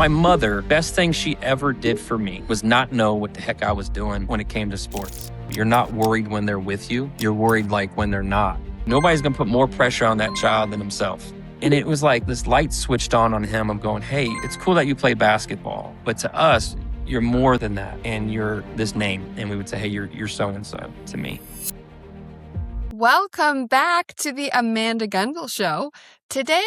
My mother, best thing she ever did for me was not know what the heck I was doing when it came to sports. You're not worried when they're with you. You're worried like when they're not. Nobody's going to put more pressure on that child than himself. And it was like this light switched on him of going, hey, it's cool that you play basketball, but to us, you're more than that. And you're this name. And we would say, hey, you're so-and-so to me. Welcome back to the Amanda Gundel Show. Today,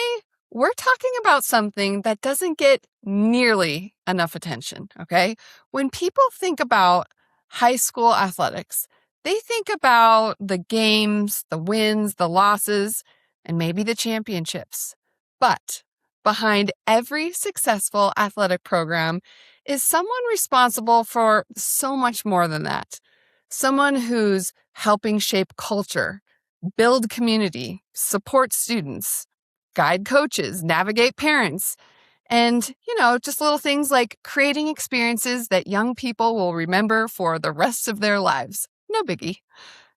we're talking about something that doesn't get nearly enough attention, okay? When people think about high school athletics, they think about the games, the wins, the losses, and maybe the championships. But behind every successful athletic program is someone responsible for so much more than that. Someone who's helping shape culture, build community, support students, guide coaches, navigate parents, and, just little things like creating experiences that young people will remember for the rest of their lives. No biggie.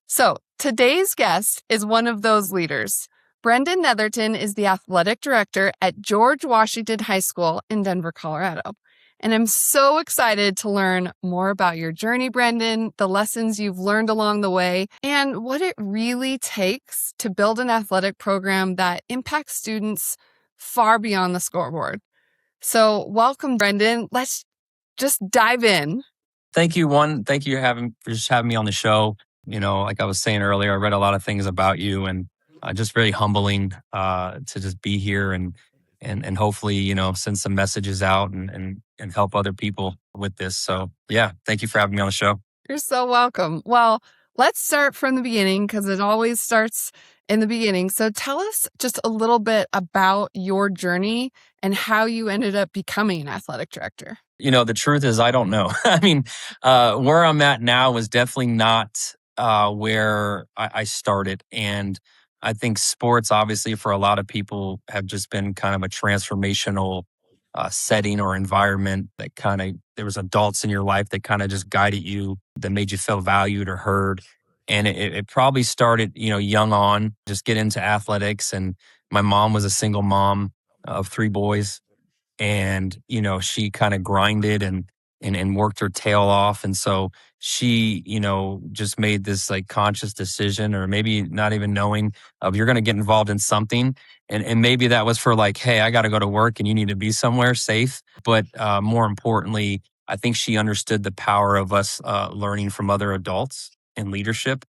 So today's guest is one of those leaders. Brendan Netherton is the athletic director at George Washington High School in Denver, Colorado. And I'm so excited to learn more about your journey, Brendan, the lessons you've learned along the way, and what it really takes to build an athletic program that impacts students far beyond the scoreboard. So welcome, Brendan. Let's just dive in. Thank you. Thank you for just having me on the show. Like I was saying earlier, I read a lot of things about you, and just very humbling to just be here and hopefully, send some messages out and help other people with this. So yeah, thank you for having me on the show. You're so welcome. Well, let's start from the beginning because it always starts in the beginning. So tell us just a little bit about your journey and how you ended up becoming an athletic director. The truth is, I don't know. I mean, where I'm at now is definitely not where I started. And I think sports, obviously, for a lot of people have just been kind of a transformational setting or environment that there was adults in your life that kind of just guided you, that made you feel valued or heard. And it probably started, young on, just get into athletics. And my mom was a single mom of 3 boys. And, she kind of grinded and worked her tail off. And so she, just made this like conscious decision, or maybe not even knowing of, you're going to get involved in something. And maybe that was for like, hey, I got to go to work and you need to be somewhere safe. But more importantly, I think she understood the power of us learning from other adults and leadership.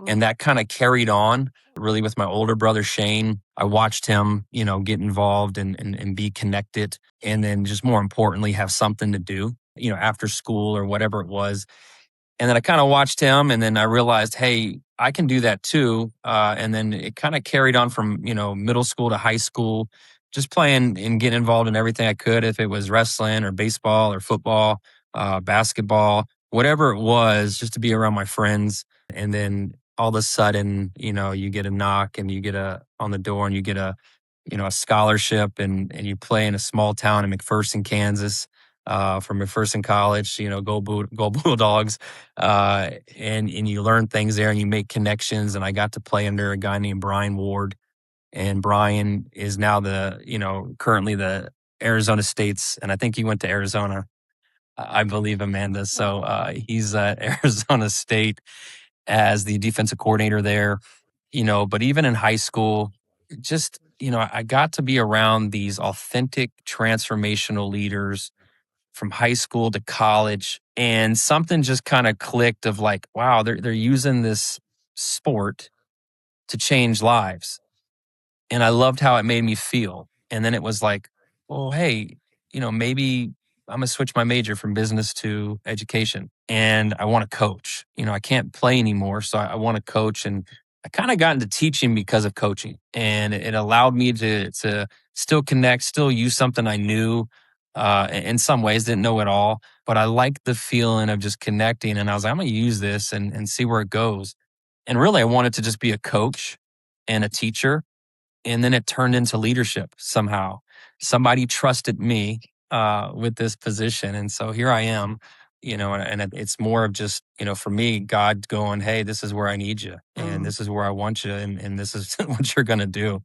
And that kind of carried on really with my older brother, Shane. I watched him, get involved and be connected. And then just more importantly, have something to do, after school or whatever it was. And then I kind of watched him, and then I realized, hey, I can do that too. And then it kind of carried on from, middle school to high school, just playing and getting involved in everything I could, if it was wrestling or baseball or football, basketball, whatever it was, just to be around my friends. And then all of a sudden, you get a knock and you get on the door and you get a scholarship and you play in a small town in McPherson, Kansas, from McPherson College, go Bulldogs. And you learn things there and you make connections. And I got to play under a guy named Brian Ward. And Brian is now currently the Arizona State's, and I think he went to Arizona, I believe, Amanda. So he's at Arizona State as the defensive coordinator there, but even in high school, just, I got to be around these authentic transformational leaders from high school to college, and something just kind of clicked of like, wow, they're using this sport to change lives. And I loved how it made me feel. And then it was like, well, hey, maybe I'm going to switch my major from business to education, and I want to coach. I can't play anymore, so I want to coach. And I kind of got into teaching because of coaching, and it allowed me to still connect, still use something I knew. In some ways, didn't know it all, but I liked the feeling of just connecting. And I was like, I'm going to use this and see where it goes. And really, I wanted to just be a coach and a teacher. And then it turned into leadership somehow. Somebody trusted me with this position. And so here I am, and it's more of just, for me, God going, hey, this is where I need you. And this is where I want you. And this is what you're going to do.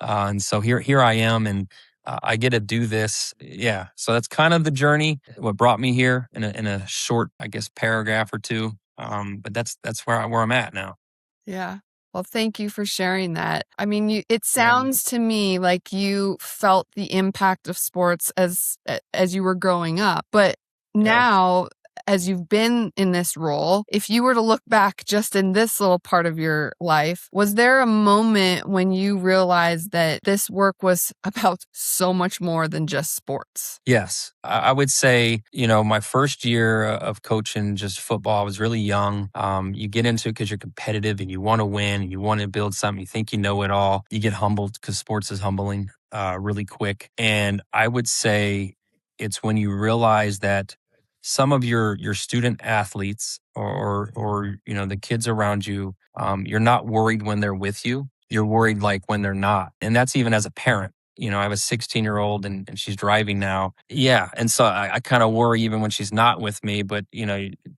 And so here I am. And I get to do this. Yeah. So that's kind of the journey, what brought me here in a short, I guess, paragraph or two. But that's where I'm at now. Yeah. Well, thank you for sharing that. I mean, it Yeah. sounds to me like you felt the impact of sports as you were growing up. But Yeah. now, as you've been in this role, if you were to look back just in this little part of your life, was there a moment when you realized that this work was about so much more than just sports? Yes. I would say, my first year of coaching just football, I was really young. You get into it because you're competitive and you want to win and you want to build something. You think you know it all. You get humbled because sports is humbling really quick. And I would say it's when you realize that some of your student athletes or the kids around you, you're not worried when they're with you. You're worried like when they're not. And that's even as a parent. I have a 16-year-old and she's driving now. Yeah. And so I kind of worry even when she's not with me. But,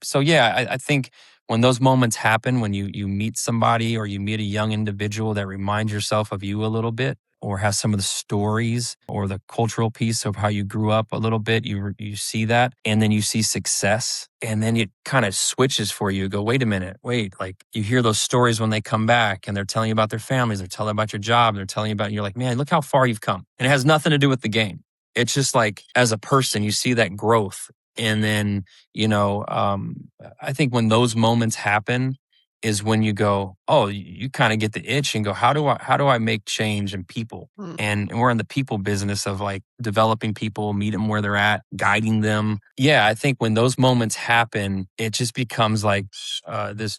so yeah, I think when those moments happen, when you meet somebody or you meet a young individual that reminds yourself of you a little bit or has some of the stories or the cultural piece of how you grew up a little bit, you see that and then you see success and then it kind of switches for you. You go, wait a minute, wait, like you hear those stories when they come back and they're telling you about their families, they're telling about your job, they're telling you about, you're like, man, look how far you've come. And it has nothing to do with the game. It's just like as a person, you see that growth. And then, I think when those moments happen is when you go, oh, you kind of get the itch and go, how do I make change in people? Mm. And we're in the people business of like developing people, meet them where they're at, guiding them. Yeah, I think when those moments happen, it just becomes like this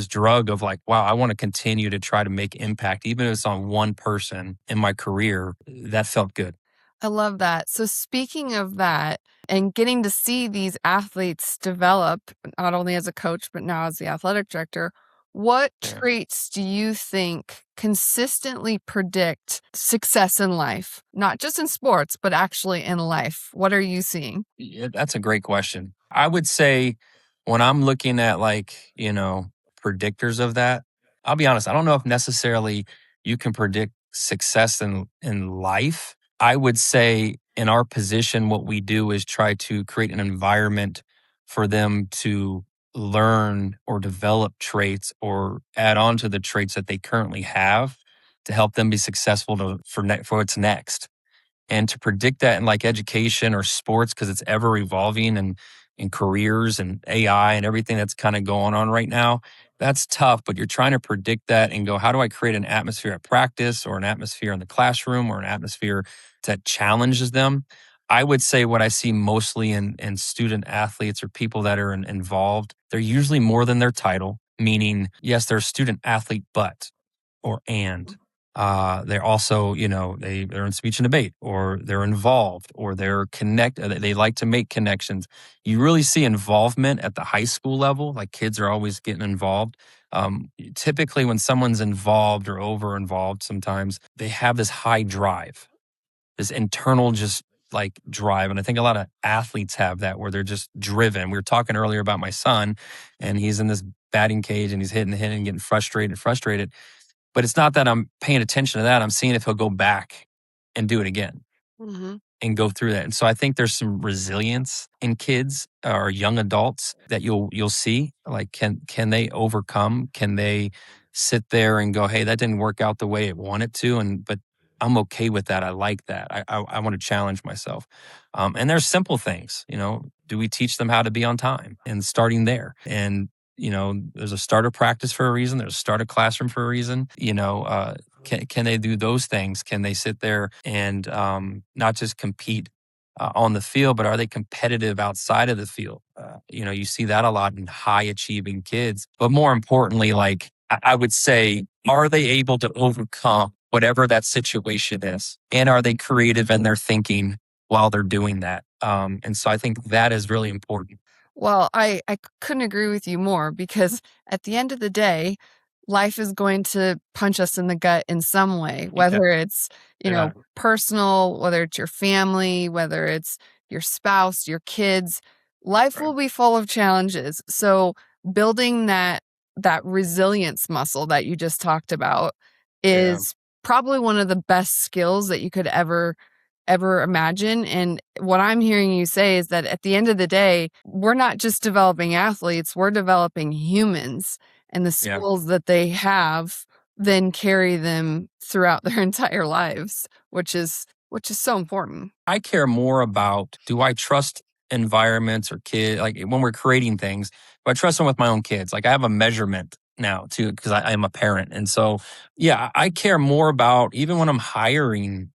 drug of like, wow, I want to continue to try to make impact, even if it's on one person in my career. That felt good. I love that. So, speaking of that, and getting to see these athletes develop, not only as a coach, but now as the athletic director, what Yeah. traits do you think consistently predict success in life? Not just in sports, but actually in life. What are you seeing? Yeah, that's a great question. I would say when I'm looking at like, predictors of that, I'll be honest, I don't know if necessarily you can predict success in life. I would say in our position, what we do is try to create an environment for them to learn or develop traits or add on to the traits that they currently have to help them be successful for what's next. And to predict that in like education or sports, because it's ever evolving and in careers and AI and everything that's kind of going on right now, that's tough. But you're trying to predict that and go, how do I create an atmosphere at practice or an atmosphere in the classroom or an atmosphere that challenges them? I would say what I see mostly in student athletes or people that are involved, they're usually more than their title, meaning, yes, they're a student athlete, but or and they're also, they're in speech and debate, or they're involved, or they're connect. They like to make connections. You really see involvement at the high school level. Like kids are always getting involved. Typically, when someone's involved or over involved, sometimes they have this high drive, this internal just like drive. And I think a lot of athletes have that where they're just driven. We were talking earlier about my son, and he's in this batting cage and he's hitting, getting frustrated. But it's not that I'm paying attention to that. I'm seeing if he'll go back and do it again Hmm. and go through that. And so I think there's some resilience in kids or young adults that you'll see. Like can they overcome? Can they sit there and go, hey, that didn't work out the way it wanted to, but I'm okay with that. I like that. I want to challenge myself. And there's simple things. Do we teach them how to be on time and starting there? And there's a starter practice for a reason. There's a starter classroom for a reason. Can they do those things? Can they sit there and not just compete on the field, but are they competitive outside of the field? You see that a lot in high achieving kids. But more importantly, like I would say, are they able to overcome whatever that situation is? And are they creative in their thinking while they're doing that? And so I think that is really important. Well, I couldn't agree with you more because at the end of the day, life is going to punch us in the gut in some way, Yeah. whether it's, Yeah. personal, whether it's your family, whether it's your spouse, your kids. Life Right. will be full of challenges. So building that resilience muscle that you just talked about Yeah. is probably one of the best skills that you could ever ever imagine. And what I'm hearing you say is that at the end of the day, we're not just developing athletes, we're developing humans, and the Yeah. skills that they have then carry them throughout their entire lives, which is so important. I care more about, do I trust environments or kids? Like when we're creating things, do I trust them with my own kids? Like I have a measurement now too, because I am a parent. And so, yeah, I care more about, even when I'm hiring,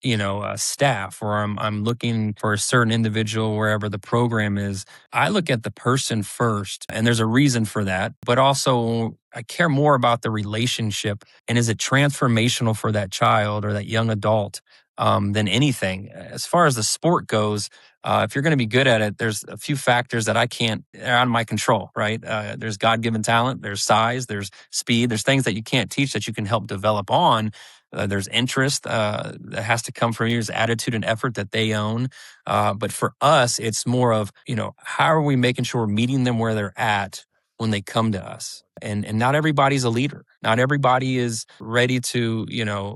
staff, or I'm looking for a certain individual, wherever the program is, I look at the person first, and there's a reason for that. But also, I care more about the relationship, and is it transformational for that child or that young adult, than anything. As far as the sport goes, if you're going to be good at it, there's a few factors that I can't, are out of my control, right? There's God given talent, there's size, there's speed, there's things that you can't teach that you can help develop on. There's interest that has to come from you, there's attitude and effort that they own. But for us, it's more of, how are we making sure we're meeting them where they're at when they come to us? And not everybody's a leader. Not everybody is ready to,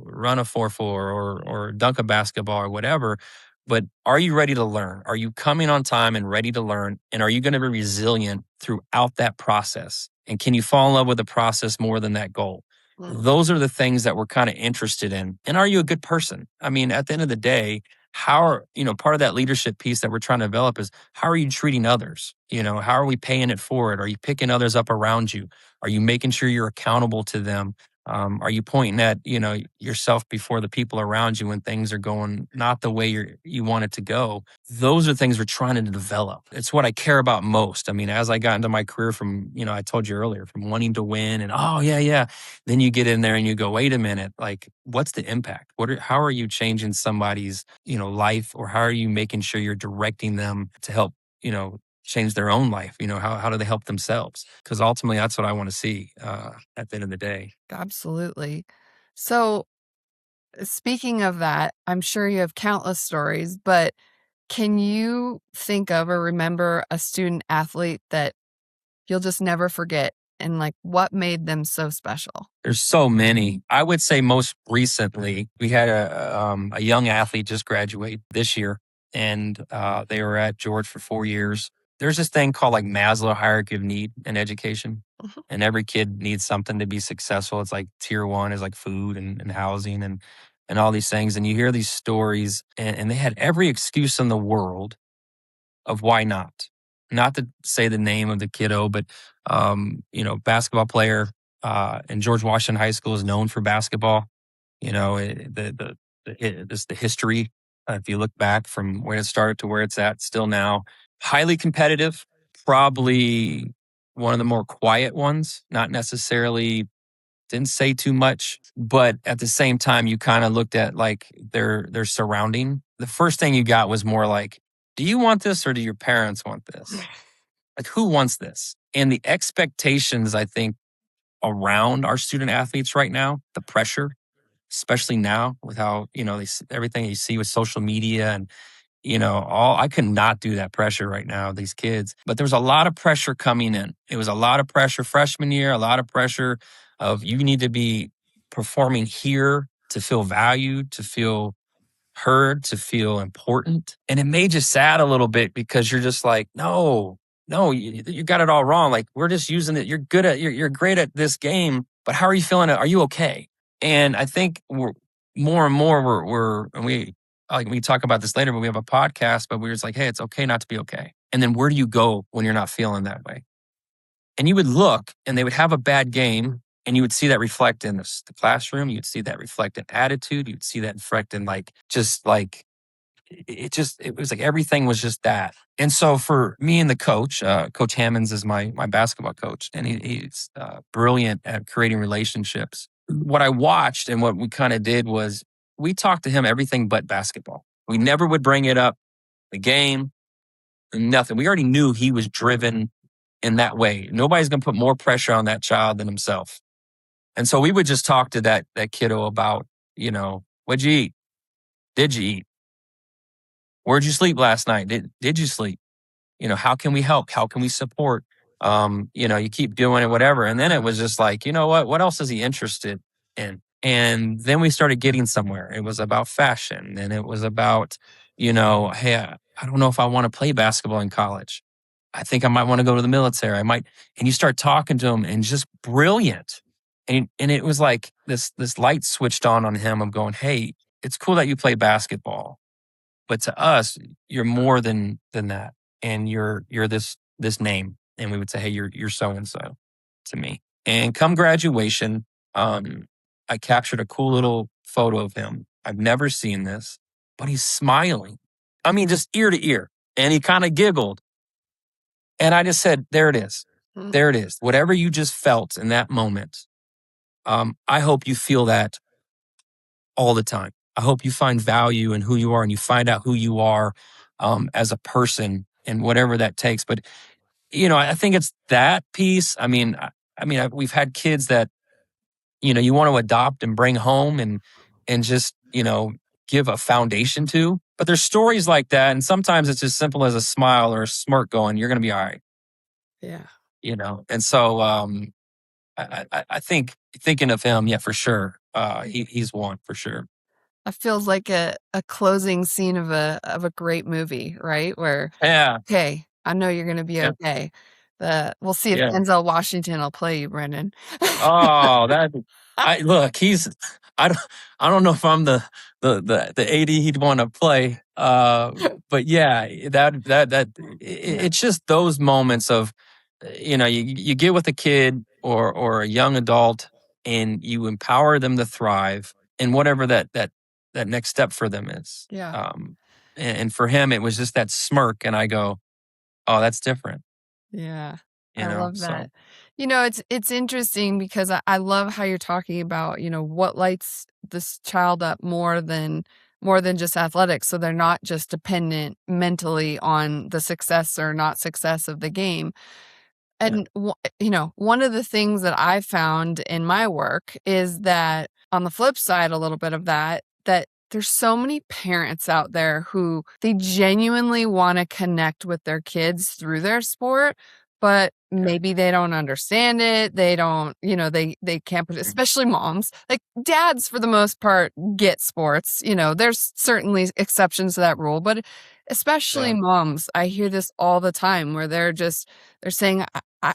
run a 4-4 or dunk a basketball or whatever. But are you ready to learn? Are you coming on time and ready to learn? And are you going to be resilient throughout that process? And can you fall in love with the process more than that goal? Mm. Those are the things that we're kind of interested in. And are you a good person? I mean, at the end of the day, part of that leadership piece that we're trying to develop is, how are you treating others? How are we paying it forward? Are you picking others up around you? Are you making sure you're accountable to them? Are you pointing at, yourself before the people around you when things are going not the way you want it to go? Those are things we're trying to develop. It's what I care about most. I mean, as I got into my career from, I told you earlier, from wanting to win and, oh yeah, yeah. Then you get in there and you go, wait a minute, like, what's the impact? How are you changing somebody's, life, or how are you making sure you're directing them to help, change their own life? How do they help themselves? Because ultimately, that's what I want to see at the end of the day. Absolutely. So, speaking of that, I'm sure you have countless stories, but can you think of or remember a student athlete that you'll just never forget, and like what made them so special? There's so many. I would say most recently, we had a young athlete just graduate this year, and they were at George for 4 years. There's this thing called like Maslow hierarchy of need in education, Mhm. and every kid needs something to be successful. It's like tier one is like food and housing and all these things. And you hear these stories, and they had every excuse in the world of why not. Not to say the name of the kiddo, but basketball player, and George Washington High School is known for basketball. The history. If you look back from when it started to where it's at still now, highly competitive. Probably one of the more quiet ones. Not necessarily, didn't say too much, but at the same time, you kind of looked at like their surrounding. The first thing you got was more like, do you want this or do your parents want this? Like, who wants this? And the expectations, I think, around our student athletes right now, the pressure, especially now with how, everything you see with social media and, all, I could not do that pressure right now, these kids. But there was a lot of pressure coming in. It was a lot of pressure freshman year, a lot of pressure of, you need to be performing here to feel valued, to feel heard, to feel important. And it made you sad a little bit, because you're just like, no, no, you got it all wrong. Like, we're just using it. You're great at this game, but how are you feeling? Are you okay? And I think we're more and more, and we talk about this later, but we have a podcast, but we're just like, hey, it's okay not to be okay. And then where do you go when you're not feeling that way? And you would look, and they would have a bad game, and you would see that reflect in the classroom. You'd see that reflect in attitude. You'd see that reflect in it was like everything was just that. And so for me and the coach, Coach Hammonds is my basketball coach, and he's brilliant at creating relationships. What I watched and what we kind of did was, we talked to him everything but basketball. We never would bring it up, the game, nothing. We already knew he was driven in that way. Nobody's going to put more pressure on that child than himself. And so we would just talk to that kiddo about, what'd you eat? Did you eat? Where'd you sleep last night? Did you sleep? How can we help? How can we support? You keep doing it, whatever. And then it was just like, you know what? What else is he interested in? And then we started getting somewhere. It was about fashion, and it was about, hey, I don't know if I want to play basketball in college. I think I might want to go to the military. I might, and you start talking to him, and just brilliant. And it was like this light switched on him of going, hey, it's cool that you play basketball, but to us, you're more than that, and you're this name. And we would say, hey, you're so and so to me. And come graduation, I captured a cool little photo of him. I've never seen this, but he's smiling. I mean, just ear to ear, and he kind of giggled. And I just said, there it is, Mm. there it is. Whatever you just felt in that moment, I hope you feel that all the time. I hope you find value in who you are, and you find out who you are as a person, and whatever that takes. But I think it's that piece. We've had kids that you want to adopt and bring home, and just give a foundation to. But there's stories like that, and sometimes it's as simple as a smile or a smirk going, "You're going to be all right." Yeah. And so I think thinking of him, yeah, for sure. He's one for sure. That feels like a closing scene of a great movie, right? Where, Yeah, "Okay, I know you're gonna be yeah, okay." We'll see if yeah. Denzel Washington will play you, Brendan. Oh, that I look, he's I don't I don't know if I'm the AD he'd want to play. But yeah, Yeah. it's just those moments of you get with a kid or a young adult, and you empower them to thrive in whatever that next step for them is. Yeah. And for him it was just that smirk, and I go, "Oh, that's different." Yeah. I love So that. It's interesting because I love how you're talking about, what lights this child up more than just athletics. So they're not just dependent mentally on the success or not success of the game. yeah. And one of the things that I found in my work is that on the flip side, a little bit of that there's so many parents out there who they genuinely want to connect with their kids through their sport, but Yeah. maybe they don't understand it. They don't, they can't, Mm, especially moms. Like dads, for the most part, get sports. There's certainly exceptions to that rule, but especially yeah. moms, I hear this all the time where they're saying,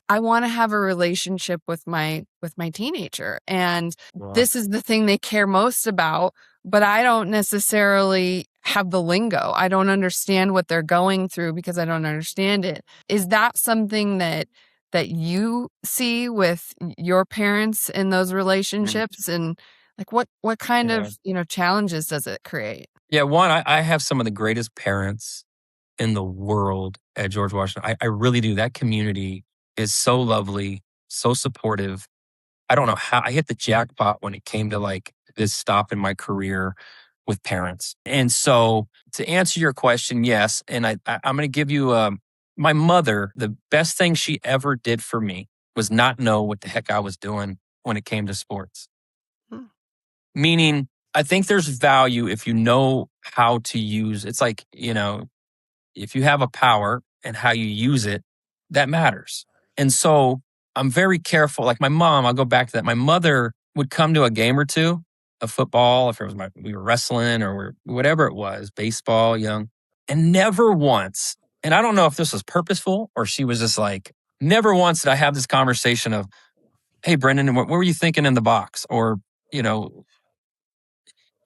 I want to have a relationship with my teenager, and Right. this is the thing they care most about, but I don't necessarily have the lingo. I don't understand what they're going through because I don't understand it. Is that something that you see with your parents in those Mm, relationships? And like what kind yeah. of, challenges does it create? Yeah, one, I have some of the greatest parents in the world at George Washington. I really do. That community is so lovely, so supportive. I don't know how I hit the jackpot when it came to like this stop in my career with parents. And so to answer your question, yes. And I'm going to give you my mother, the best thing she ever did for me was not know what the heck I was doing when it came to sports. Mm, Meaning, I think there's value if you know how to use. It's like, if you have a power and how you use it, that matters. And so I'm very careful. Like my mom, I'll go back to that. My mother would come to a game or two of football, if it was we were wrestling or whatever it was, baseball, young, and never once. And I don't know if this was purposeful or she was just like, never once did I have this conversation of, hey, Brendan, what were you thinking in the box? You know,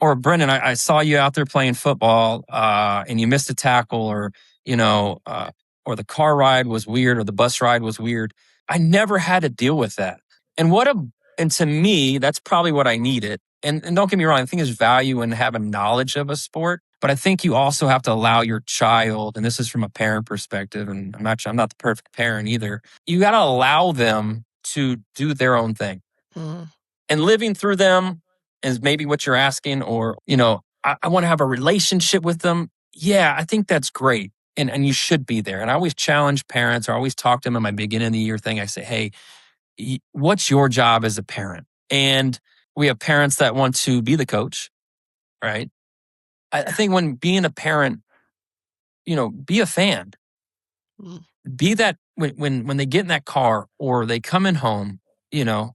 or Brendan, I saw you out there playing football, and you missed a tackle, you know, uh, or the car ride was weird, or the bus ride was weird. I never had to deal with that. And and to me, that's probably what I needed. And don't get me wrong, I think there's value in having knowledge of a sport, but I think you also have to allow your child, and this is from a parent perspective, and I'm not the perfect parent either. You got to allow them to do their own thing, mm, and living through them is maybe what you're asking, or I want to have a relationship with them. Yeah, I think that's great, and you should be there. And I always challenge parents, or I always talk to them in my beginning of the year thing. I say, hey, what's your job as a parent? And we have parents that want to be the coach, right? I think when being a parent, be a fan. mm, Be that when they get in that car or they come in home,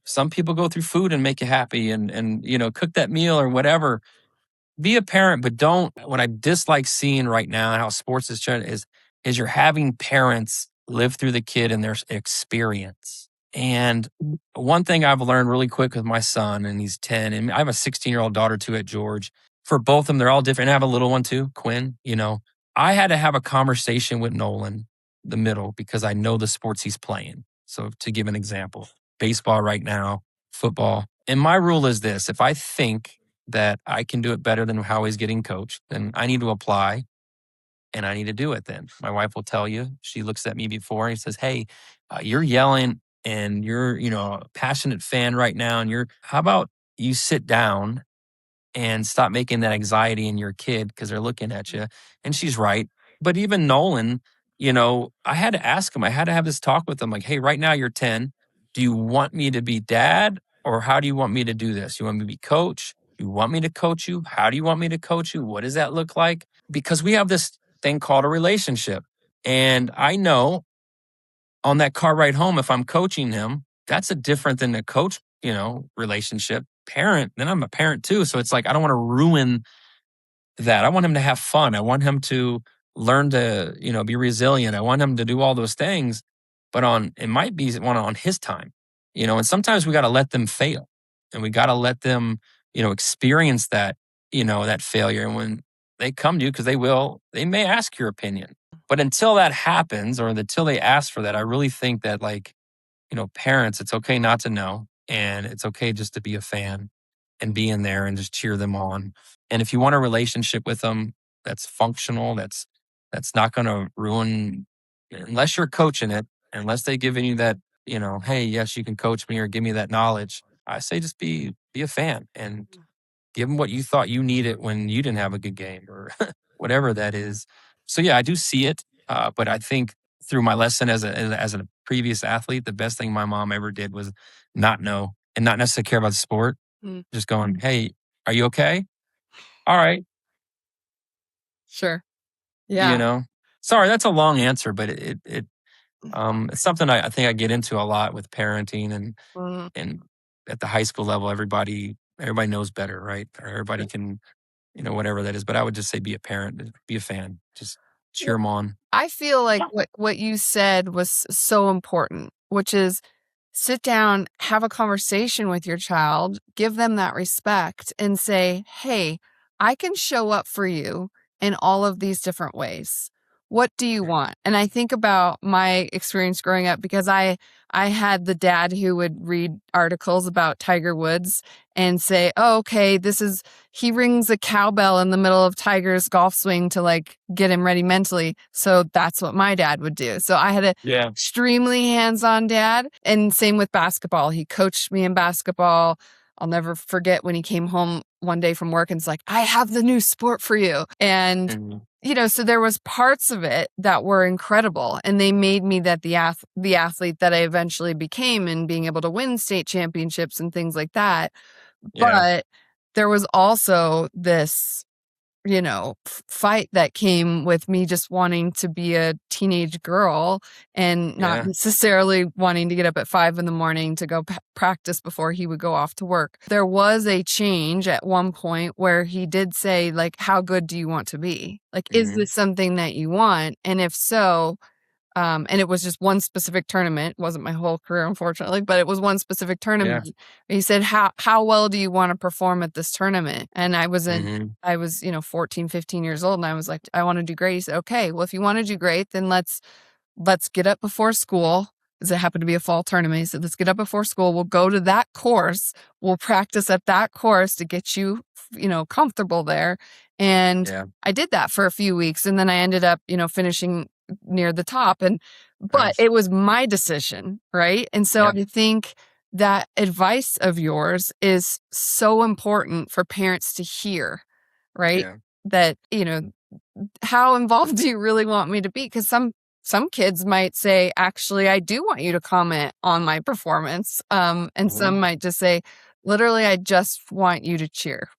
some people go through food and make you happy and cook that meal or whatever. Be a parent, but don't what I dislike seeing right now and how sports is trying is you're having parents live through the kid and their experience. And one thing I've learned really quick with my son, and he's 10, and I have a 16-year-old daughter too at George. For both of them, they're all different. And I have a little one too, Quinn. I had to have a conversation with Nolan, the middle, because I know the sports he's playing. So to give an example, baseball right now, football. And my rule is this: if I think that I can do it better than how he's getting coached, then I need to apply and I need to do it then. My wife will tell you, she looks at me before and says, hey, you're yelling and you're a passionate fan right now. And how about you sit down and stop making that anxiety in your kid because they're looking at you. And she's right. But even Nolan, I had to ask him, I had to have this talk with him like, hey, right now you're 10. Do you want me to be dad or how do you want me to do this? You want me to be coach? You want me to coach you? How do you want me to coach you? What does that look like? Because we have this thing called a relationship. And I know on that car ride home, if I'm coaching him, that's a different than a coach, relationship. Parent, then I'm a parent too. So it's like, I don't want to ruin that. I want him to have fun. I want him to learn to, be resilient. I want him to do all those things, but it might be on his time, and sometimes we got to let them fail and we got to let them, experience that failure. And when they come to you, because they may ask your opinion, but until that happens or until they ask for that, I really think that parents, it's okay not to know. And it's okay just to be a fan and be in there and just cheer them on. And if you want a relationship with them that's functional, that's not going to ruin, unless you're coaching it, unless they giving you that, hey, yes, you can coach me or give me that knowledge. I say just be a fan and give them what you thought you needed when you didn't have a good game or whatever that is. So yeah, I do see it, but I think through my lesson as a previous athlete, the best thing my mom ever did was not know and not necessarily care about the sport. Mm, Just going, hey, are you okay? All right, sure. you Yeah. know. Sorry, that's a long answer, but it's something I think I get into a lot with parenting Mm, and at the high school level, everybody knows better, right? Or everybody can, whatever that is. But I would just say be a parent, be a fan, just cheer them on. I feel like what you said was so important, which is sit down, have a conversation with your child, give them that respect and say, "Hey, I can show up for you in all of these different ways. What do you want?" And I think about my experience growing up because I had the dad who would read articles about Tiger Woods and say, "Oh, okay, he rings a cowbell in the middle of Tiger's golf swing to like get him ready mentally." So that's what my dad would do. So I had a Yeah. extremely hands-on dad, and same with basketball. He coached me in basketball. I'll never forget when he came home one day from work and it's like, "I have the new sport for you." And Mhm. so there was parts of it that were incredible and they made me the athlete that I eventually became and being able to win state championships and things like that. Yeah. But there was also this fight that came with me just wanting to be a teenage girl and not Yeah. necessarily wanting to get up at 5 in the morning to go practice before he would go off to work. There was a change at one point where he did say, like, how good do you want to be? Like, is Mhm. this something that you want? And if so, and it was just one specific tournament. It wasn't my whole career, unfortunately, but it was one specific Yeah. tournament. He said, how well do you want to perform at this tournament? And Mhm. I was, 14, 15 years old. And I was like, I want to do great. He said, okay, well, if you want to do great, then let's get up before school. Because it happened to be a fall tournament. He said, let's get up before school. We'll go to that course. We'll practice at that course to get you, comfortable there. And Yeah. I did that for a few weeks. And then I ended up, finishing near the top. But Nice. it was my decision. Right. And so Yeah. I think that advice of yours is so important for parents to hear. Right. Yeah. That, how involved do you really want me to be? Because some kids might say, actually, I do want you to comment on my performance. And Mhm. some might just say, literally, I just want you to cheer.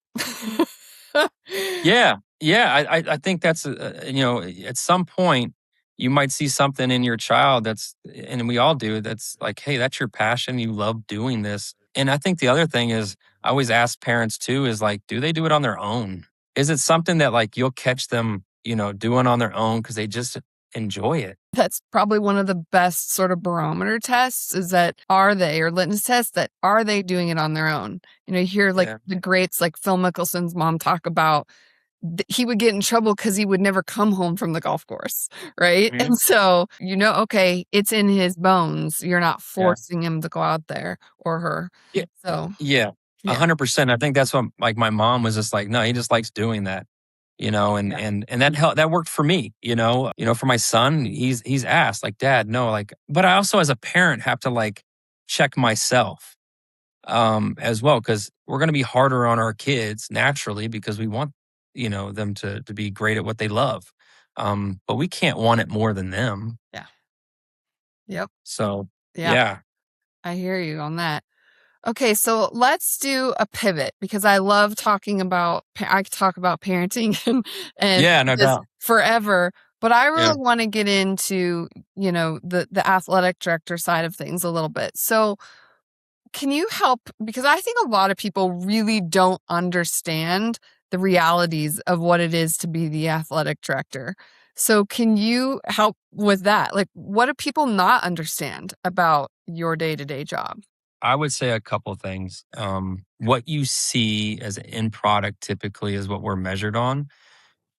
Yeah. Yeah. I think that's at some point. you might see something in your child and we all do, that's like, hey, that's your passion. You love doing this. And I think the other thing is, I always ask parents too, is like, do they do it on their own? Is it something that like you'll catch them, doing on their own because they just enjoy it? That's probably one of the best sort of barometer tests is that are they, or litmus tests, that are they doing it on their own? You hear like Yeah. the greats like Phil Mickelson's mom talk about he would get in trouble because he would never come home from the golf course, right? Mhm. And so, okay, it's in his bones. You're not Yeah. forcing him to go out there or her. Yeah. So, Yeah. yeah, 100%. I think that's what like my mom was just like, no, he just likes doing that. And yeah. that worked for me, for my son, he's asked like, dad, no, like, but I also as a parent have to like check myself as well, because we're going to be harder on our kids naturally because we want, them to be great at what they love. But we can't want it more than them. Yeah. Yep. So Yeah. yeah. I hear you on that. Okay, so let's do a pivot because I love talking about I could talk about parenting and Yeah, no just doubt. forever, but I Yeah. really want to get into, the athletic director side of things a little bit. So, can you help because I think a lot of people really don't understand the realities of what it is to be the athletic director. So, can you help with that? Like, what do people not understand about your day-to-day job? I would say a couple things. What you see as an end product typically is what we're measured on,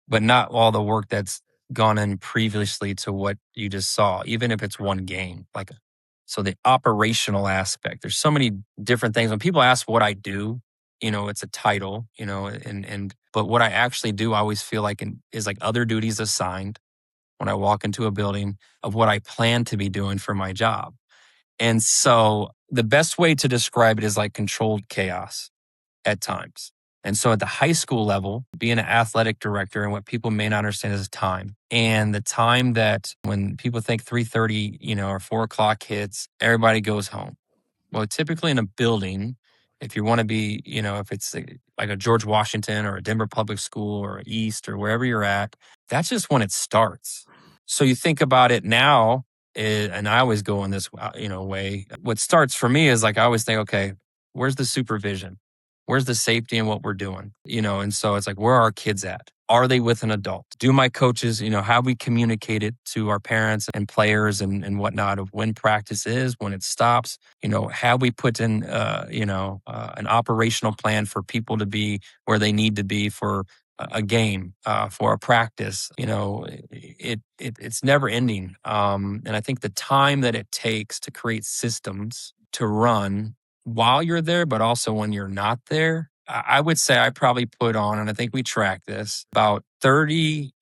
but not all the work that's gone in previously to what you just saw, even if it's one game. Like, so the operational aspect, there's so many different things. When people ask what I do, it's a title, but what I actually do, I always feel like is like other duties assigned when I walk into a building of what I plan to be doing for my job. And so the best way to describe it is like controlled chaos at times. And so at the high school level, being an athletic director and what people may not understand is time. And the time that when people think 3:30, or 4 o'clock hits, everybody goes home. Well, typically in a building, if you want to be, if it's like a George Washington or a Denver Public School or East or wherever you're at, that's just when it starts. So you think about it now, and I always go in this, way. What starts for me is like I always think, okay, where's the supervision? Where's the safety in what we're doing? And so it's like, where are our kids at? Are they with an adult? Do my coaches, have we communicated to our parents and players and whatnot of when practice is, when it stops? Have we put in, an operational plan for people to be where they need to be for a game, for a practice? It's never ending. And I think the time that it takes to create systems to run while you're there, but also when you're not there, I would say I probably put on, and I think we track this, about 30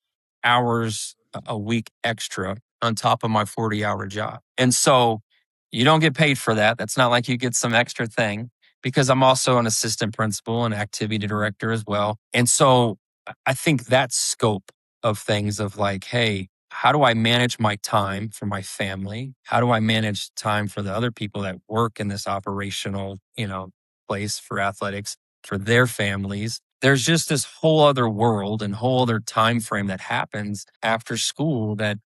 hours a week extra on top of my 40-hour job. And so you don't get paid for that. That's not like you get some extra thing because I'm also an assistant principal and activity director as well. And so I think that scope of things of like, hey, how do I manage my time for my family? How do I manage time for the other people that work in this operational, place for athletics for their families? There's just this whole other world and whole other time frame that happens after school that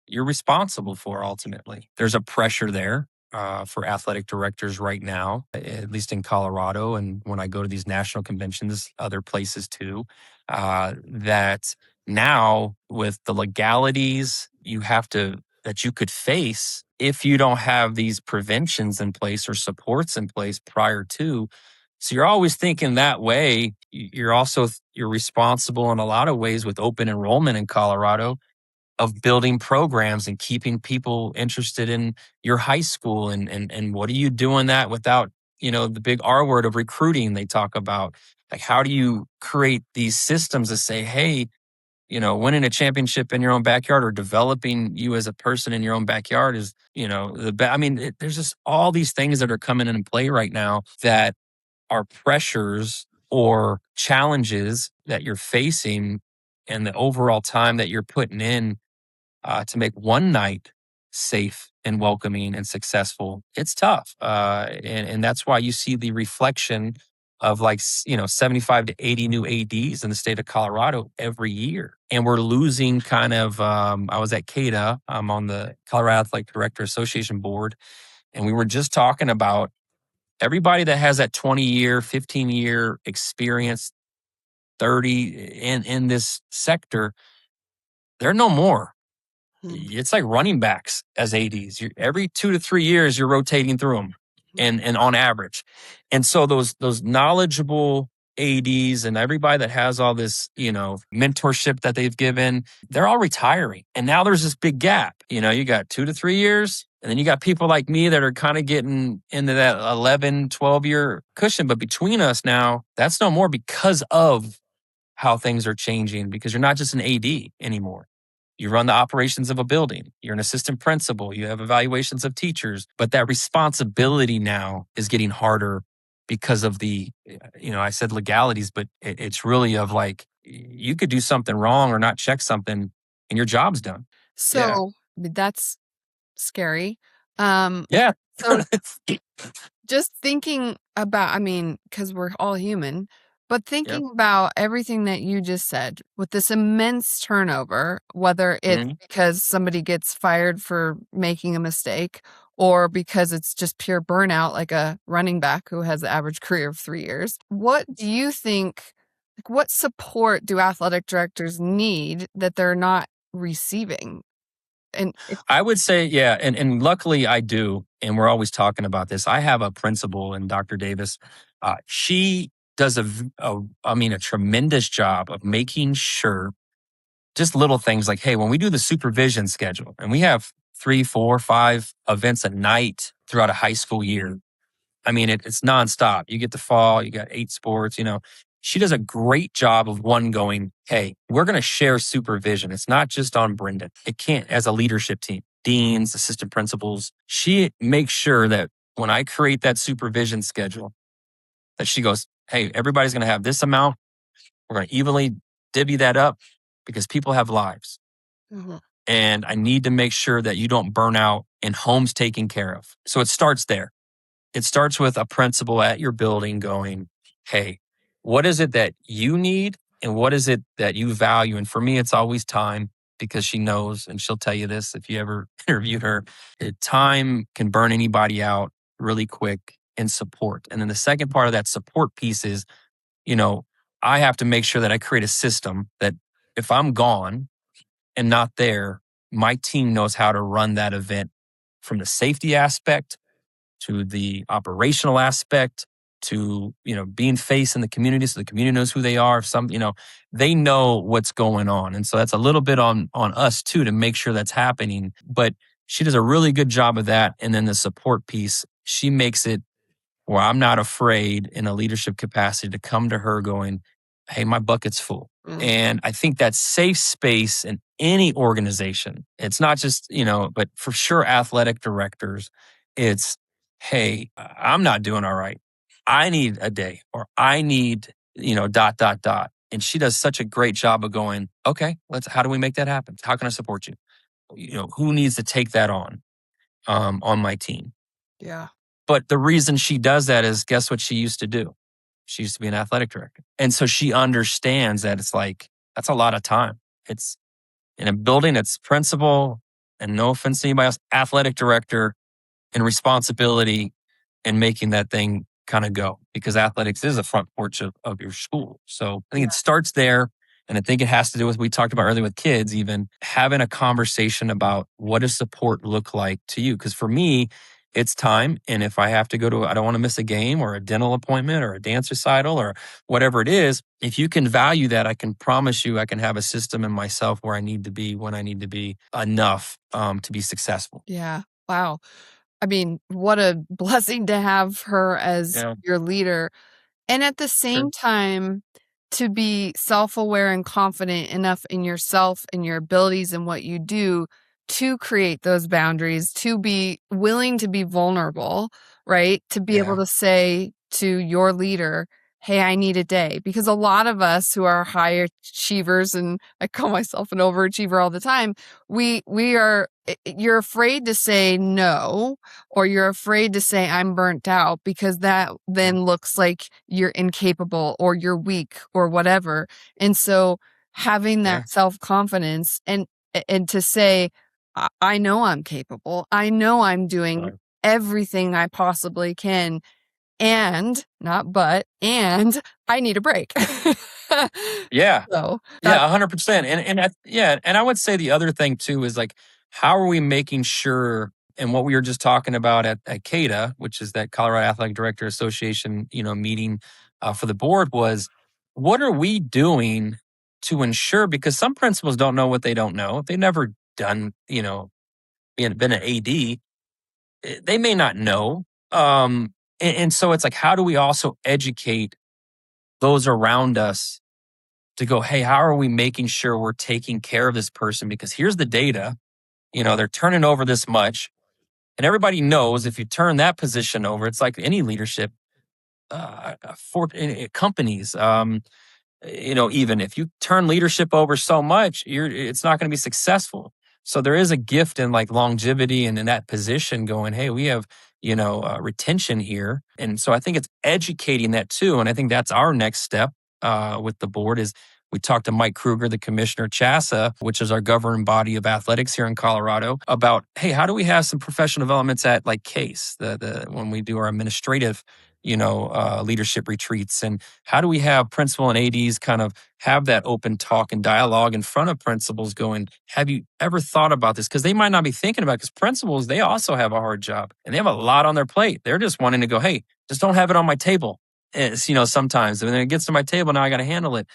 you're responsible for ultimately. There's a pressure there for athletic directors right now, at least in Colorado. And when I go to these national conventions, other places too, that now with the legalities that you could face if you don't have these preventions in place or supports in place prior to. So you're always thinking that way. You're responsible in a lot of ways with open enrollment in Colorado of building programs and keeping people interested in your high school and what are you doing that without the big R word of recruiting they talk about, like how do you create these systems to say, hey, winning a championship in your own backyard or developing you as a person in your own backyard is there's just all these things that are coming into play right now that are pressures or challenges that you're facing and the overall time that you're putting in to make one night safe and welcoming and successful. It's tough. And that's why you see the reflection of like 75 to 80 new ADs in the state of Colorado every year. And we're losing kind of I was at CADA, I'm on the Colorado Athletic Director Association board, and we were just talking about everybody that has that 20-year, 15-year experience, 30 in this sector, they're no more. Mhm. It's like running backs as ADs. Every 2 to 3 years, you're rotating through them, and on average. And so those knowledgeable ADs and everybody that has all this, mentorship that they've given, they're all retiring. And now there's this big gap. You got 2 to 3 years, and then you got people like me that are kind of getting into that 11, 12-year cushion. But between us now, that's no more because of how things are changing, because you're not just an AD anymore. You run the operations of a building. You're an assistant principal. You have evaluations of teachers. But that responsibility now is getting harder because of I said legalities, but it's really of like, you could do something wrong or not check something and your job's done. Yeah. So that's scary. Um, Yeah. so just thinking about, I mean, because we're all human, but Yep. thinking about everything that you just said with this immense turnover, whether it's Mhm. because somebody gets fired for making a mistake or because it's just pure burnout, like a running back who has the average career of 3 years, what do you think, like, what support do athletic directors need that they're not receiving? And I would say, yeah, and luckily I do, and we're always talking about this. I have a principal in Dr. Davis. She does a tremendous job of making sure just little things like, hey, when we do the supervision schedule, and we have 3, 4, 5 events a night throughout a high school year. I mean, it's nonstop. You get the fall, you got 8 sports. She does a great job of going, hey, we're going to share supervision. It's not just on Brendan. It can't, as a leadership team, deans, assistant principals. She makes sure that when I create that supervision schedule, that she goes, hey, everybody's going to have this amount. We're going to evenly divvy that up because people have lives. Mhm. And I need to make sure that you don't burn out and home's taken care of. So it starts there. It starts with a principal at your building going, hey, what is it that you need and what is it that you value? And for me, it's always time, because she knows, and she'll tell you this if you ever interviewed her, time can burn anybody out really quick, in support. And then the second part of that support piece is, you know, I have to make sure that I create a system that if I'm gone and not there, my team knows how to run that event, from the safety aspect to the operational aspect to being face in the community, so the community knows who they are. They know what's going on, and so that's a little bit on us too to make sure that's happening. But she does a really good job of that. And then the support piece, she makes it where I'm not afraid in a leadership capacity to come to her going, hey, my bucket's full. Mm. And I think that safe space in any organization, it's not just, but for sure, athletic directors, it's, hey, I'm not doing all right. I need a day, or I need, dot, dot, dot. And she does such a great job of going, okay, how do we make that happen? How can I support you? Who needs to take that on my team? Yeah. But the reason she does that is, guess what she used to do? She used to be an athletic director. And so she understands that it's like, that's a lot of time. It's in a building that's principal, and no offense to anybody else, athletic director, and responsibility in making that thing kind of go, because athletics is a front porch of your school. So I think Yeah. it starts there. And I think it has to do with what we talked about earlier with kids, even having a conversation about what does support look like to you? Because for me, it's time. And if I have to I don't want to miss a game or a dental appointment or a dance recital or whatever it is, if you can value that, I can promise you I can have a system in myself where I need to be when I need to be, enough to be successful. Yeah. Wow. I mean, what a blessing to have her as Yeah, your leader. And at the sure. same time, to be self-aware and confident enough in yourself and your abilities and what you do to create those boundaries, to be willing to be vulnerable, right? To be able Yeah. to say to your leader, hey, I need a day. Because a lot of us who are high achievers, and I call myself an overachiever all the time, you're afraid to say no, or you're afraid to say I'm burnt out, because that then looks like you're incapable or you're weak or whatever. And so having Yeah. that self-confidence and to say, I know I'm capable. I know I'm doing Right. everything I possibly can, and not but, and I need a break. Yeah. So that Yeah, 100%. And I would say the other thing too is like, how are we making sure? And what we were just talking about at CADA, which is that Colorado Athletic Director Association, meeting for the board, was what are we doing to ensure? Because some principals don't know what they don't know. If they've never done, been an AD, they may not know. And so it's like, how do we also educate those around us to go, hey, how are we making sure we're taking care of this person? Because here's the data, they're turning over this much. And everybody knows if you turn that position over, it's like any leadership for companies. Even if you turn leadership over so much, it's not going to be successful. So there is a gift in like longevity and in that position going, hey, we have, retention here. And so I think it's educating that too. And I think that's our next step with the board is we talked to Mike Kruger, the commissioner, CHASA, which is our governing body of athletics here in Colorado, about, hey, how do we have some professional developments at like CASE, when we do our administrative, leadership retreats, and how do we have principal and ADs kind of have that open talk and dialogue in front of principals going, have you ever thought about this? Because they might not be thinking about it, because principals, they also have a hard job and they have a lot on their plate. They're just wanting to go, hey, just don't have it on my table. It's, sometimes when it gets to my table, now I got to handle it.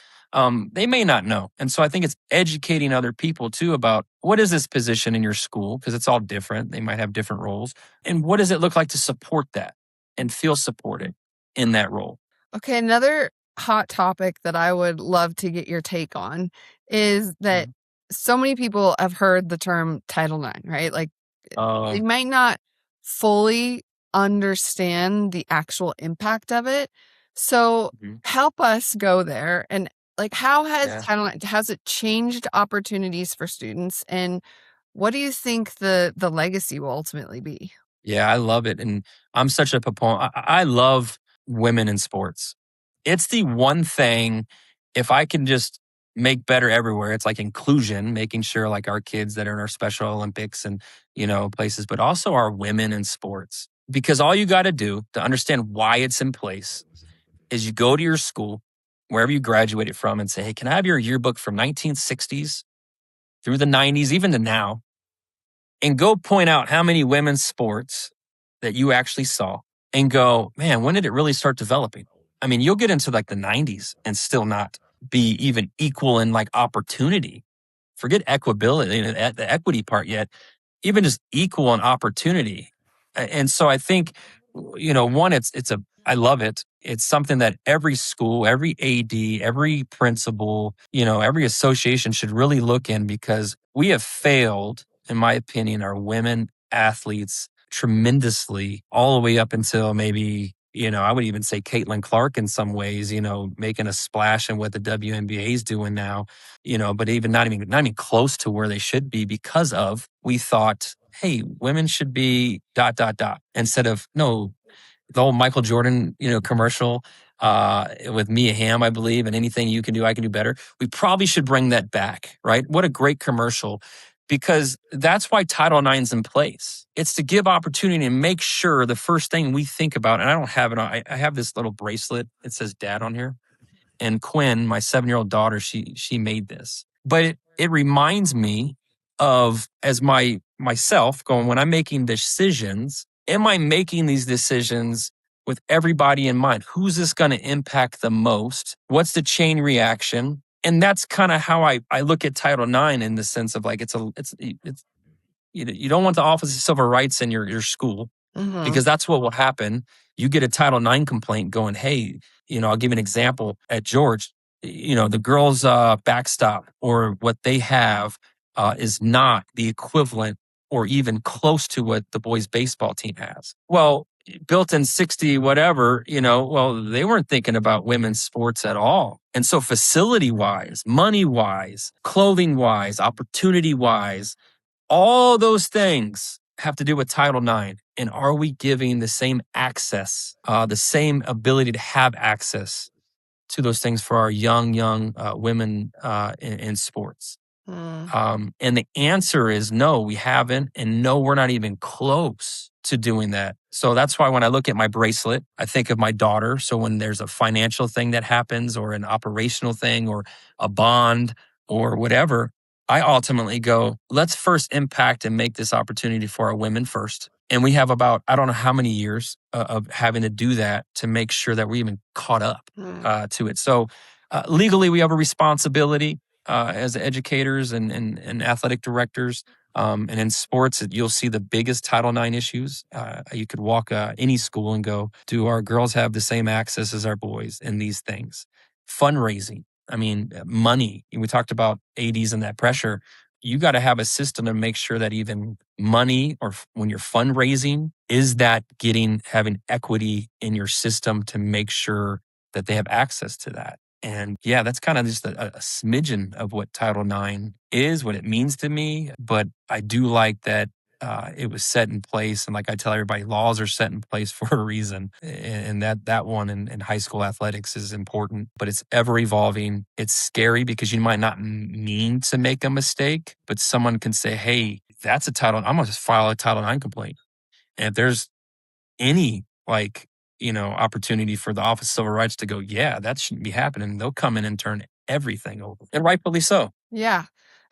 They may not know. And so I think it's educating other people too about what is this position in your school? Because it's all different. They might have different roles. And what does it look like to support that and feel supported in that role? Okay, another hot topic that I would love to get your take on is that Mhm. so many people have heard the term Title IX, right? Like they Uh, might not fully understand the actual impact of it. So mhm. help us go there. And like, how has Yeah. Title IX, has it changed opportunities for students? And what do you think the legacy will ultimately be? Yeah, I love it. And I'm such a proponent. I love women in sports. It's the one thing, if I can just make better everywhere, it's like inclusion, making sure like our kids that are in our Special Olympics and, places, but also our women in sports. Because all you got to do to understand why it's in place is you go to your school, wherever you graduated from, and say, hey, can I have your yearbook from 1960s through the 90s, even to now? And go point out how many women's sports that you actually saw and go, man, when did it really start developing? I mean, you'll get into like the 90s and still not be even equal in like opportunity. Forget equability, the equity part yet, even just equal in opportunity. And so I think, one, I love it. It's something that every school, every AD, every principal, every association should really look in, because we have failed, in my opinion, our women athletes tremendously all the way up until maybe, I would even say Caitlin Clark in some ways, making a splash in what the WNBA is doing now, but even not even close to where they should be, because of we thought, hey, women should be dot dot dot, instead of no, the whole Michael Jordan, commercial with Mia Hamm, I believe, and anything you can do, I can do better. We probably should bring that back, right? What a great commercial, because that's why Title IX's in place. It's to give opportunity and make sure the first thing we think about, and I don't have it on, I have this little bracelet. It says dad on here. And Quinn, my 7-year-old daughter, she made this. But it reminds me of, as myself going, when I'm making decisions, am I making these decisions with everybody in mind? Who's this going to impact the most? What's the chain reaction? And that's kind of how I look at Title IX, in the sense of like it's you don't want the Office of Civil Rights in your school, Mm-hmm. because that's what will happen. You get a Title IX complaint going, hey, I'll give you an example at George, the girls' backstop or what they have is not the equivalent or even close to what the boys' baseball team has. Well, built in 60 whatever, well, they weren't thinking about women's sports at all. And so facility wise, money wise, clothing wise, opportunity wise, all those things have to do with Title IX. And are we giving the same access, the same ability to have access to those things for our young women in sports? Mm. And the answer is no, we haven't. And no, we're not even close to doing that. So that's why when I look at my bracelet, I think of my daughter. So when there's a financial thing that happens or an operational thing or a bond or whatever, I ultimately go, let's first impact and make this opportunity for our women first. And we have about, I don't know how many years of having to do that to make sure that we're even caught up to it. So legally, we have a responsibility as educators and athletic directors. And in sports, you'll see the biggest Title IX issues. You could walk any school and go, do our girls have the same access as our boys in these things? Fundraising. I mean, money. We talked about ADs and that pressure. You got to have a system to make sure that even money or when you're fundraising, is that having equity in your system to make sure that they have access to that. And yeah, that's kind of just a smidgen of what Title IX is, what it means to me. But I do like that it was set in place. And like I tell everybody, laws are set in place for a reason. And that one in high school athletics is important, but it's ever evolving. It's scary because you might not mean to make a mistake, but someone can say, hey, that's a Title, I'm going to just file a Title IX complaint. And if there's any opportunity for the Office of Civil Rights to go, yeah, that shouldn't be happening, they'll come in and turn everything over. And rightfully so. Yeah.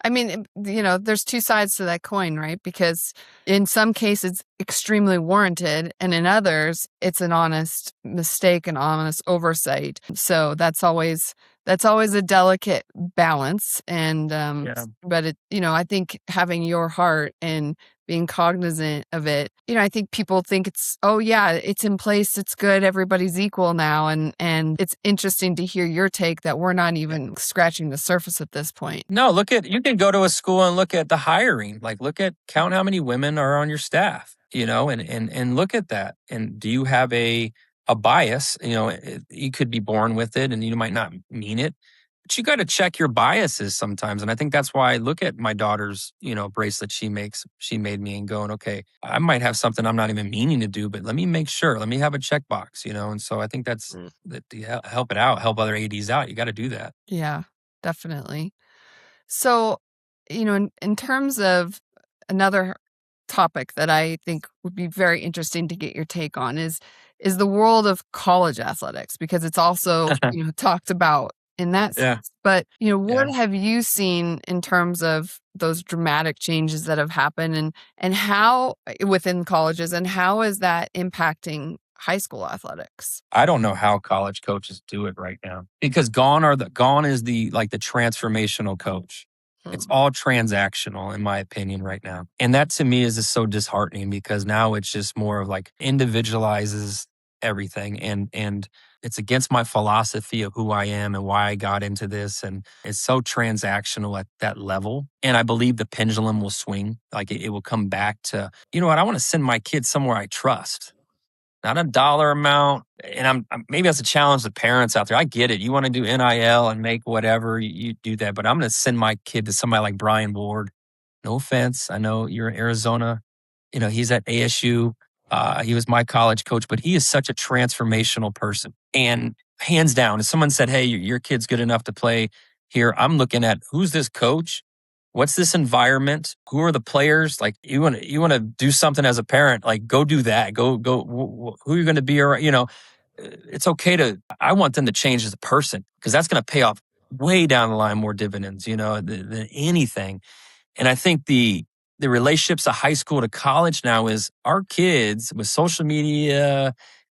I mean, there's two sides to that coin, right? Because in some cases, extremely warranted, and in others, it's an honest mistake, an honest oversight. So that's always a delicate balance. And Yeah. but I think having your heart and being cognizant of it, I think people think it's, oh yeah, it's in place, it's good, everybody's equal now, and it's interesting to hear your take that we're not even scratching the surface at this point. No, you can go to a school and look at the hiring, like count how many women are on your staff, and look at that. And do you have a bias? You could be born with it and you might not mean it. But you got to check your biases sometimes. And I think that's why I look at my daughter's, bracelet she made me and going, okay, I might have something I'm not even meaning to do, but let me make sure, let me have a checkbox, And so I think that's that to help it out, help other ADs out. You got to do that. Yeah, definitely. So, in terms of another topic that I think would be very interesting to get your take on is the world of college athletics, because it's also, talked about in that Yeah. sense. But, what Yeah. have you seen in terms of those dramatic changes that have happened and how within colleges, and how is that impacting high school athletics? I don't know how college coaches do it right now because gone is the transformational coach. It's Mm. all transactional in my opinion right now. And that to me is just so disheartening because now it's just more of individualizes everything and it's against my philosophy of who I am and why I got into this. And it's so transactional at that level. And I believe the pendulum will swing. It will come back to, you know what, I want to send my kids somewhere I trust, not a dollar amount. And maybe that's a challenge to parents out there. I get it. You want to do NIL and make whatever, you do that. But I'm going to send my kid to somebody like Brian Ward. No offense. I know you're in Arizona. He's at ASU. He was my college coach, but he is such a transformational person. And hands down, if someone said, hey, your kid's good enough to play here, I'm looking at who's this coach? What's this environment? Who are the players? You want to do something as a parent, go do that. Go, who you're going to be around, it's okay I want them to change as a person because that's going to pay off way down the line more dividends, than anything. And I think the relationships of high school to college now is our kids with social media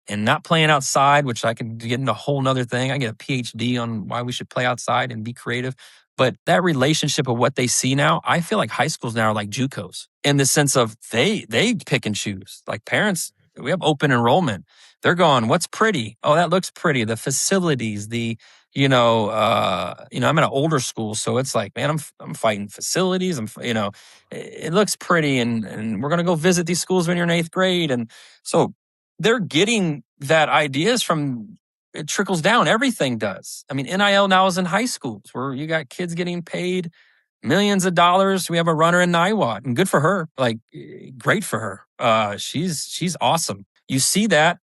and not playing outside, which I can get into a whole nother thing. I get a PhD on why we should play outside and be creative. But that relationship of what they see now, I feel like high schools now are like JUCOs in the sense of they pick and choose. Like parents, we have open enrollment. They're going, what's pretty? Oh, that looks pretty. The facilities, I'm in an older school, so it's like, man, I'm fighting facilities. It looks pretty, and we're gonna go visit these schools when you're in 8th grade, and so they're getting that ideas from, it trickles down. Everything does. I mean, NIL now is in high schools where you got kids getting paid millions of dollars. We have a runner in Niwot, and good for her. Like, great for her. She's awesome. You see that,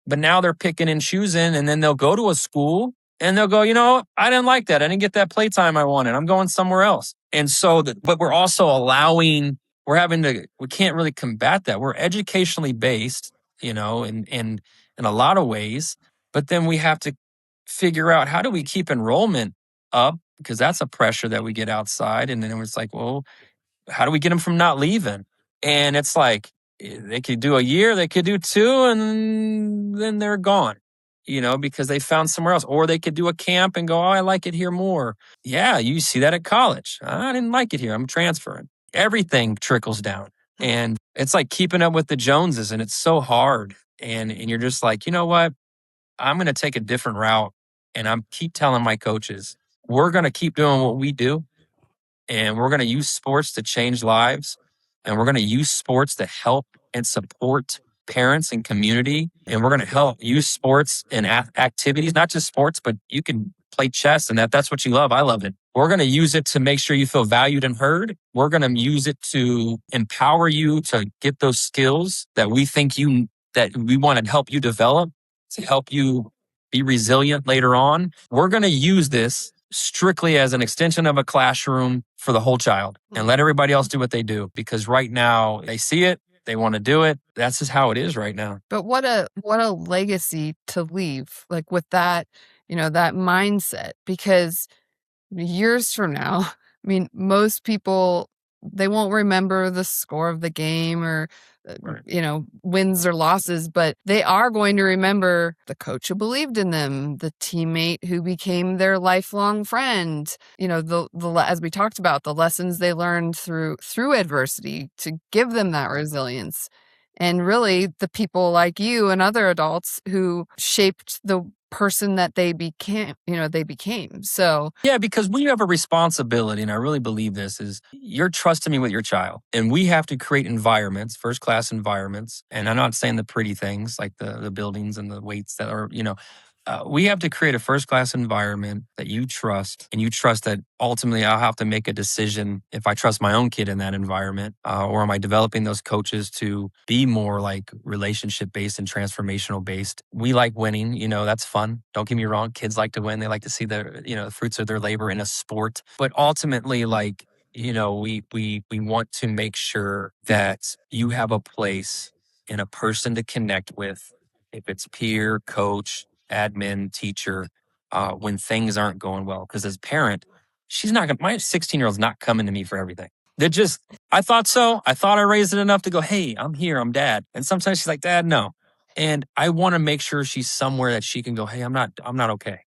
but now they're picking and choosing, and then they'll go to a school and they'll go, I didn't like that. I didn't get that playtime I wanted. I'm going somewhere else. And so, but we're also we can't really combat that. We're educationally based, in a lot of ways, but then we have to figure out, how do we keep enrollment up? Because that's a pressure that we get outside. And then it's like, well, how do we get them from not leaving? And it's like, they could do a year, they could do two, and then they're gone, because they found somewhere else. Or they could do a camp and go, oh, I like it here more. Yeah, you see that at college. I didn't like it here. I'm transferring. Everything trickles down. And it's like keeping up with the Joneses, and it's so hard. And you're just like, you know what? I'm going to take a different route. And I'm keep telling my coaches, we're going to keep doing what we do. And we're going to use sports to change lives. And we're going to use sports to help and support parents and community. And we're going to help use sports and activities, not just sports, but you can play chess, and that's what you love. I love it. We're going to use it to make sure you feel valued and heard. We're going to use it to empower you to get those skills that we think that we want to help you develop, to help you be resilient later on. We're going to use this strictly as an extension of a classroom for the whole child, and let everybody else do what they do, because right now they see it, they want to do it. That's just how it is right now. But what a legacy to leave, like, with that, that mindset, because years from now, I mean, most people, they won't remember the score of the game or, Right. Wins or losses, but they are going to remember the coach who believed in them, the teammate who became their lifelong friend, as we talked about, the lessons they learned through adversity to give them that resilience. And really, the people like you and other adults who shaped the person that they became. So, yeah, because we have a responsibility, and I really believe this, is you're trusting me with your child, and we have to create environments, first class environments. And I'm not saying the pretty things like the buildings and the weights that are, we have to create a first class environment that you trust, and you trust that ultimately I'll have to make a decision if I trust my own kid in that environment, or am I developing those coaches to be more like relationship based and transformational based. We like winning, that's fun. Don't get me wrong. Kids like to win. They like to see the fruits of their labor in a sport. But ultimately, like, we want to make sure that you have a place and a person to connect with, if it's peer, coach, admin, teacher, when things aren't going well. Because as a parent, my 16-year-old's not coming to me for everything. I thought so. I thought I raised it enough to go, hey, I'm here, I'm dad. And sometimes she's like, Dad, no. And I want to make sure she's somewhere that she can go, hey, I'm not okay.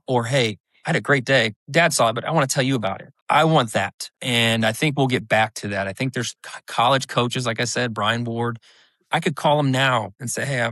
Or, hey, I had a great day. Dad saw it, but I want to tell you about it. I want that. And I think we'll get back to that. I think there's college coaches, like I said, Brian Ward. I could call him now and say, hey,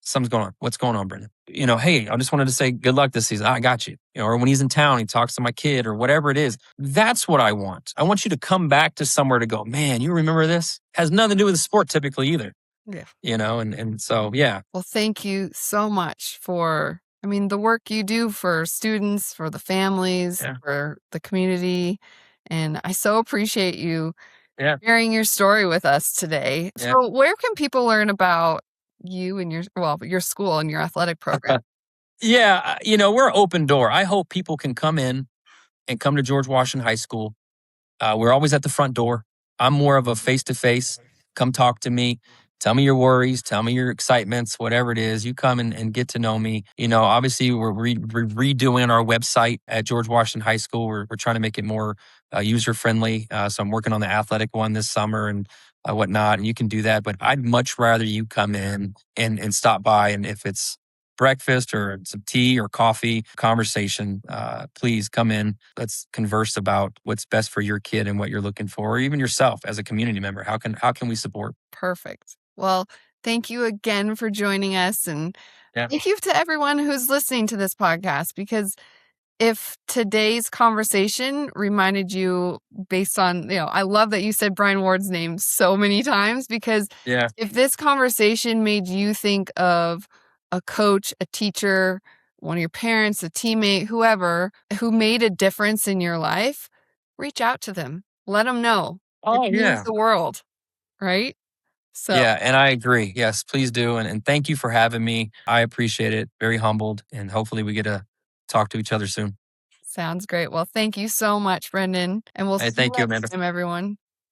something's going on. What's going on, Brendan? Hey, I just wanted to say good luck this season. I got you. Or when he's in town, he talks to my kid or whatever it is. That's what I want. I want you to come back to somewhere to go, man, you remember this? Has nothing to do with the sport typically either. yeah. And so, yeah. Well, thank you so much for, the work you do for students, for the families, Yeah. for the community. And I so appreciate you Yeah. sharing your story with us today. Yeah. So where can people learn about you and your school and your athletic program? Yeah. We're open door. I hope people can come in and come to George Washington High School. We're always at the front door. I'm more of a face-to-face. Come talk to me. Tell me your worries. Tell me your excitements, whatever it is. You come and get to know me. Obviously, we're redoing our website at George Washington High School. We're trying to make it more user-friendly. So I'm working on the athletic one this summer and whatnot. And you can do that. But I'd much rather you come in and stop by. And if it's breakfast or some tea or coffee conversation, please come in. Let's converse about what's best for your kid and what you're looking for, or even yourself as a community member. How can we support? Perfect. Well, thank you again for joining us. And Yeah. thank you to everyone who's listening to this podcast, because if today's conversation reminded you based on, I love that you said Brian Ward's name so many times, because Yeah. if this conversation made you think of a coach, a teacher, one of your parents, a teammate, whoever, who made a difference in your life, reach out to them. Let them know. It Oh, means yeah. the world, right? So Yeah, and I agree. Yes, please do, and thank you for having me. I appreciate it. Very humbled, and hopefully we get to talk to each other soon. sounds great. Well, thank you so much, Brendan. And we'll Hey, see you thank you, next Amanda. time, everyone.